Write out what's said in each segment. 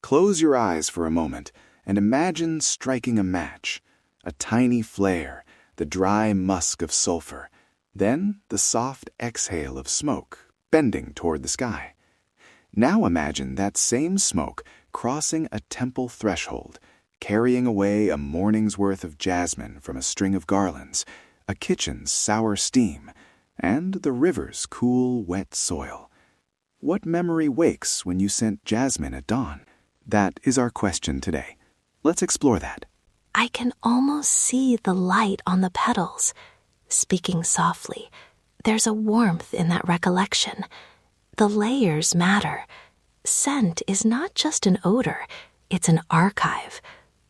Close your eyes for a moment and imagine striking a match. A tiny flare, the dry musk of sulfur, then the soft exhale of smoke, bending toward the sky. Now imagine that same smoke crossing a temple threshold, carrying away a morning's worth of jasmine from a string of garlands, a kitchen's sour steam, and the river's cool, wet soil. What memory wakes when you scent jasmine at dawn? That is our question today. Let's explore that. I can almost see the light on the petals. Speaking softly, there's a warmth in that recollection. The layers matter. Scent is not just an odor, it's an archive.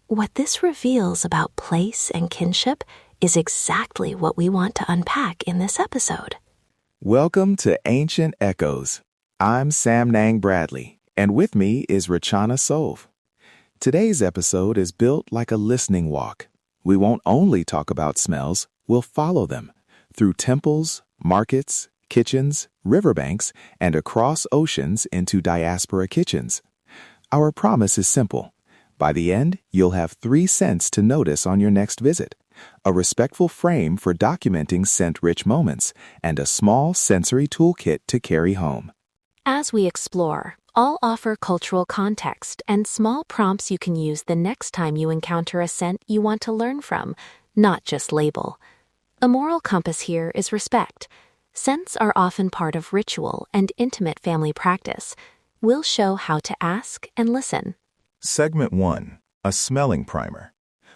What this reveals about place and kinship is exactly what we want to unpack in this episode. Welcome to Ancient Echoes. I'm Sam Nang Bradley, and with me is Rachana Sove. Today's episode is built like a listening walk. We won't only talk about smells, we'll follow them through temples, markets, kitchens, riverbanks, and across oceans into diaspora kitchens. Our promise is simple. By the end, you'll have 3 scents to notice on your next visit, a respectful frame for documenting scent-rich moments, and a small sensory toolkit to carry home. As we explore, I'll offer cultural context and small prompts you can use the next time you encounter a scent you want to learn from, not just label. A moral compass here is respect. Scents are often part of ritual and intimate family practice. We'll show how to ask and listen. Segment 1. A smelling primer.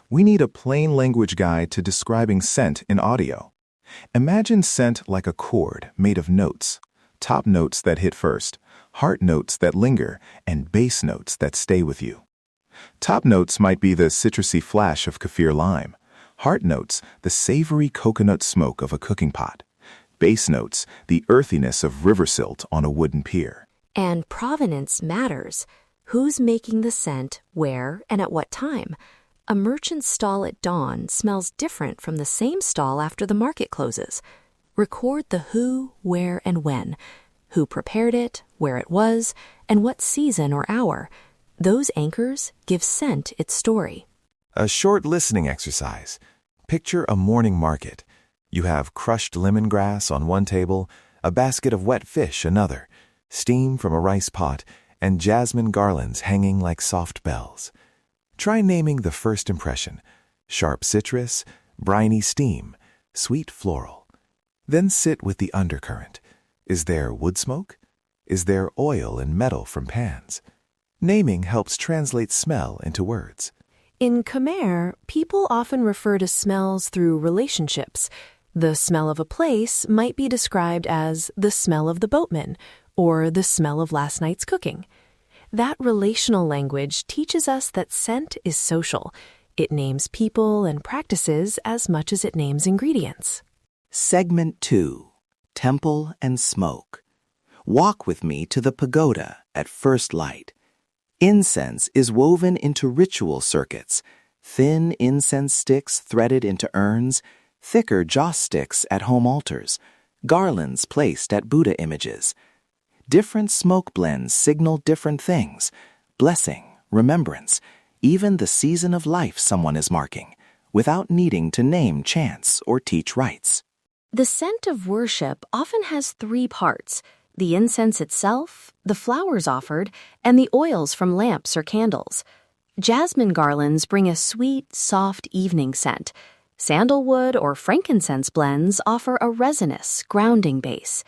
We need a plain language guide to describing scent in audio. Imagine scent like a chord made of notes. Top notes that hit first, heart notes that linger, and bass notes that stay with you. Top notes might be the citrusy flash of kaffir lime. Heart notes, the savory coconut smoke of a cooking pot. Bass notes, the earthiness of river silt on a wooden pier. And provenance matters. Who's making the scent, where, and at what time? A merchant's stall at dawn smells different from the same stall after the market closes. Record the who, where, and when. Who prepared it, where it was, and what season or hour. Those anchors give scent its story. A short listening exercise. Picture a morning market. You have crushed lemongrass on one table, a basket of wet fish another, steam from a rice pot, and jasmine garlands hanging like soft bells. Try naming the first impression: sharp citrus, briny steam, sweet floral. Then sit with the undercurrent. Is there wood smoke? Is there oil and metal from pans? Naming helps translate smell into words. In Khmer, people often refer to smells through relationships. The smell of a place might be described as the smell of the boatman or the smell of last night's cooking. That relational language teaches us that scent is social. It names people and practices as much as it names ingredients. Segment 2. Temple and Smoke. Walk with me to the pagoda at first light. Incense is woven into ritual circuits, thin incense sticks threaded into urns, thicker joss sticks at home altars, garlands placed at Buddha images. Different smoke blends signal different things: blessing, remembrance, even the season of life someone is marking, without needing to name chants or teach rites. The scent of worship often has 3 parts: the incense itself, the flowers offered, and the oils from lamps or candles. Jasmine garlands bring a sweet, soft evening scent. Sandalwood or frankincense blends offer a resinous, grounding base.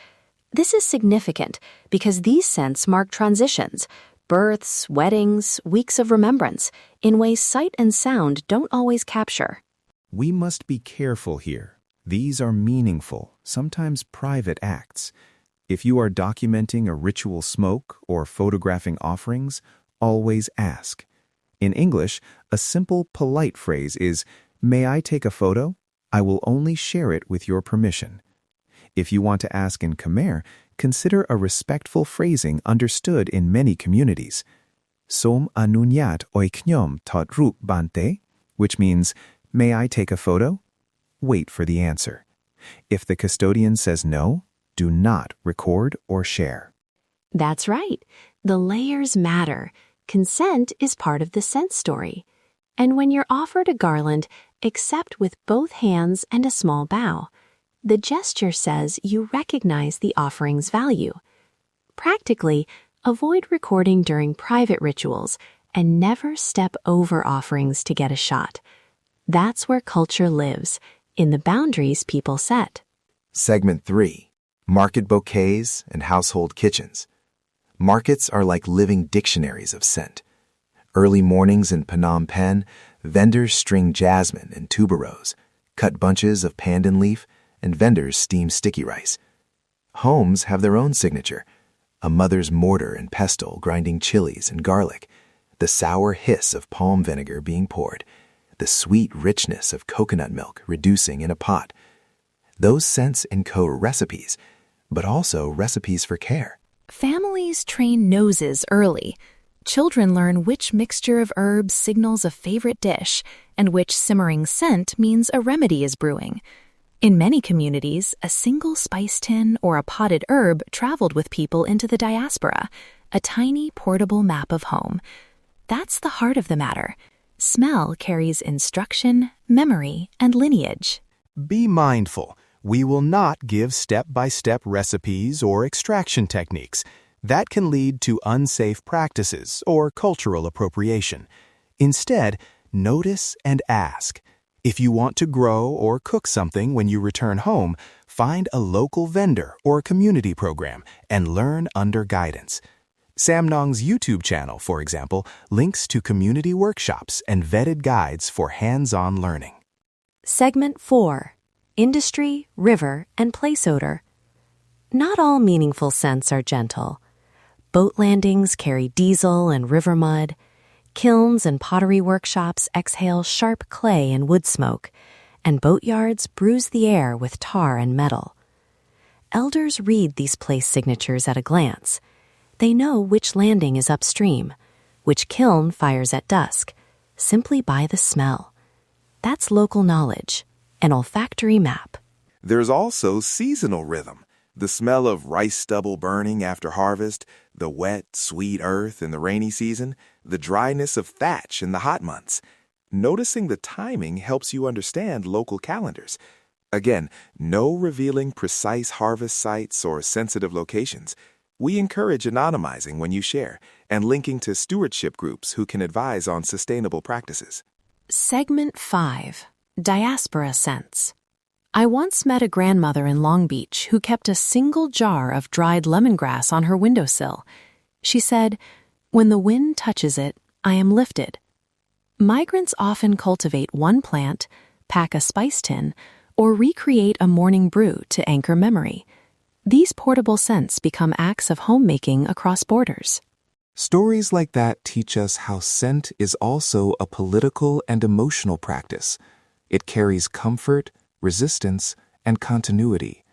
This is significant because these scents mark transitions, births, weddings, weeks of remembrance, in ways sight and sound don't always capture. We must be careful here. These are meaningful, sometimes private acts. If you are documenting a ritual smoke or photographing offerings, always ask. In English, a simple, polite phrase is, "May I take a photo? I will only share it with your permission." If you want to ask in Khmer, consider a respectful phrasing understood in many communities. Som anunyat oiknyom tot rup bante, which means, "May I take a photo?" Wait for the answer. If the custodian says no, do not record or share. That's right. The layers matter. Consent is part of the scent story. And when you're offered a garland, accept with both hands and a small bow. The gesture says you recognize the offering's value. Practically, avoid recording during private rituals and never step over offerings to get a shot. That's where culture lives, in the boundaries people set. Segment 3. Market bouquets and household kitchens. Markets are like living dictionaries of scent. Early mornings in Phnom Penh, vendors string jasmine and tuberose, cut bunches of pandan leaf, and vendors steam sticky rice. Homes have their own signature: a mother's mortar and pestle grinding chilies and garlic, the sour hiss of palm vinegar being poured, the sweet richness of coconut milk reducing in a pot. Those scents encode recipes, but also recipes for care. Families train noses early. Children learn which mixture of herbs signals a favorite dish and which simmering scent means a remedy is brewing. In many communities, a single spice tin or a potted herb traveled with people into the diaspora, a tiny portable map of home. That's the heart of the matter. Smell carries instruction, memory, and lineage. Be mindful. We will not give step-by-step recipes or extraction techniques. That can lead to unsafe practices or cultural appropriation. Instead, notice and ask. If you want to grow or cook something when you return home, find a local vendor or community program and learn under guidance. Samnong's YouTube channel, for example, links to community workshops and vetted guides for hands-on learning. Segment 4. Industry, river, and place odor. Not all meaningful scents are gentle. Boat landings carry diesel and river mud. Kilns and pottery workshops exhale sharp clay and wood smoke, and boatyards bruise the air with tar and metal. Elders read these place signatures at a glance. They know which landing is upstream, which kiln fires at dusk, simply by the smell. That's local knowledge, an olfactory map. There's also seasonal rhythm. The smell of rice stubble burning after harvest, the wet, sweet earth in the rainy season, the dryness of thatch in the hot months. Noticing the timing helps you understand local calendars. Again, no revealing precise harvest sites or sensitive locations. We encourage anonymizing when you share and linking to stewardship groups who can advise on sustainable practices. Segment 5. Diaspora Scents. I once met a grandmother in Long Beach who kept a single jar of dried lemongrass on her windowsill. She said, "When the wind touches it, I am lifted." Migrants often cultivate one plant, pack a spice tin, or recreate a morning brew to anchor memory. These portable scents become acts of homemaking across borders. Stories like that teach us how scent is also a political and emotional practice. It carries comfort, resistance, and continuity.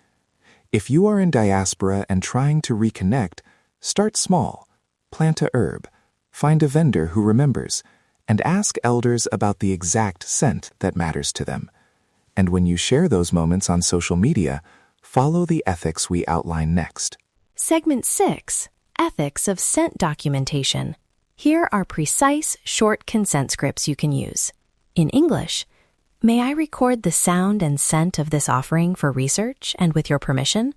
If you are in diaspora and trying to reconnect, start small. Plant a herb, find a vendor who remembers, and ask elders about the exact scent that matters to them. And when you share those moments on social media, follow the ethics we outline next. Segment 6. Ethics of Scent Documentation. Here are precise, short consent scripts you can use. In English, "May I record the sound and scent of this offering for research and with your permission?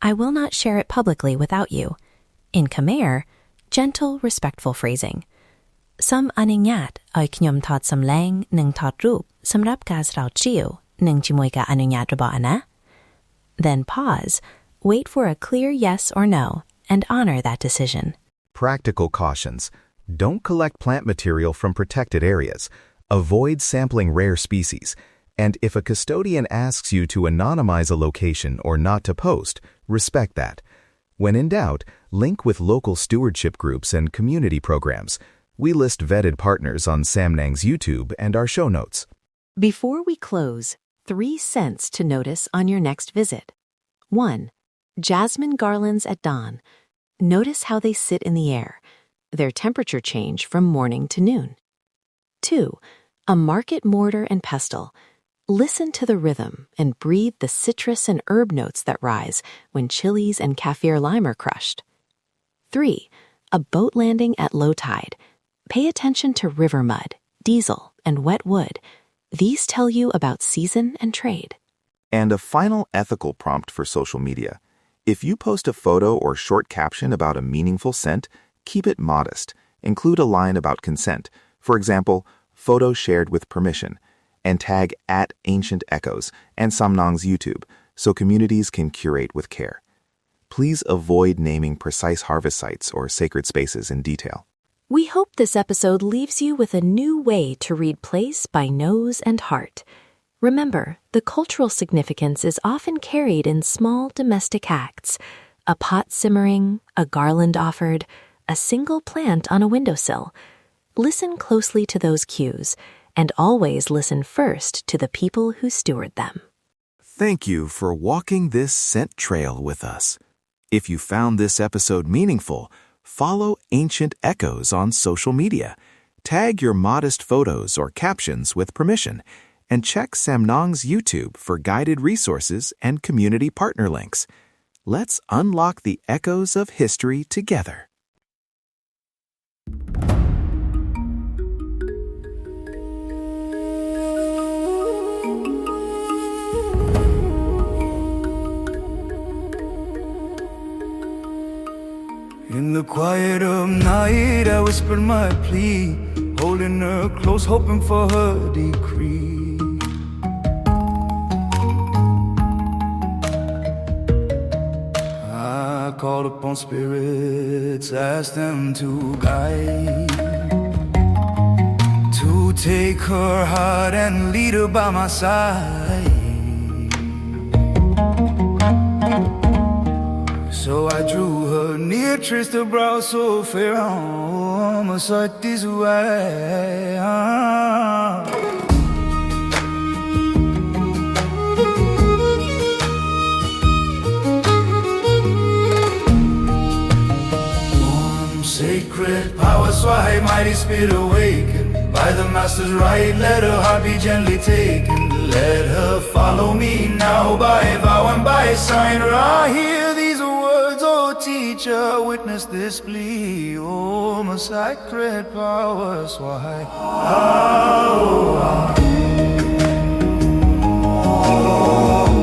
I will not share it publicly without you." In Khmer, gentle, respectful phrasing. "Some anunyat ay knyom thot samlang ng thot rup samrap kas rao chiu ng chimoy ka anunyat rabo ana?" Then pause, wait for a clear yes or no, and honor that decision. Practical cautions. Don't collect plant material from protected areas. Avoid sampling rare species. And if a custodian asks you to anonymize a location or not to post, respect that. When in doubt, link with local stewardship groups and community programs. We list vetted partners on Samnang's YouTube and our show notes. Before we close, 3 scents to notice on your next visit. 1. Jasmine garlands at dawn. Notice how they sit in the air. Their temperature change from morning to noon. 2. A market mortar and pestle. Listen to the rhythm and breathe the citrus and herb notes that rise when chilies and kaffir lime are crushed. 3. A boat landing at low tide. pay attention to river mud, diesel, and wet wood. These tell you about season and trade. And a final ethical prompt for social media. If you post a photo or short caption about a meaningful scent, keep it modest. Include a line about consent. For example, photo shared with permission. And tag @Ancient Echoes and Samnang's YouTube so communities can curate with care. Please avoid naming precise harvest sites or sacred spaces in detail. We hope this episode leaves you with a new way to read place by nose and heart. Remember, the cultural significance is often carried in small domestic acts: a pot simmering, a garland offered, a single plant on a windowsill. Listen closely to those cues, and always listen first to the people who steward them. Thank you for walking this scent trail with us. If you found this episode meaningful, follow Ancient Echoes on social media. Tag your modest photos or captions with permission, and check Samnang's YouTube for guided resources and community partner links. Let's unlock the echoes of history together. In the quiet of night, I whispered my plea, holding her close, hoping for her decree. I called upon spirits, asked them to guide, to take her heart and lead her by my side. So I drew her near, traced her brow so fair, my sight is way. Sacred power, Swahai, mighty spirit awakened. By the master's right, let her heart be gently taken. Let her follow me now by vow and by sign. I hear these words, oh teacher, witness this plea. Oh, my sacred power, Swahai. Oh, oh, oh.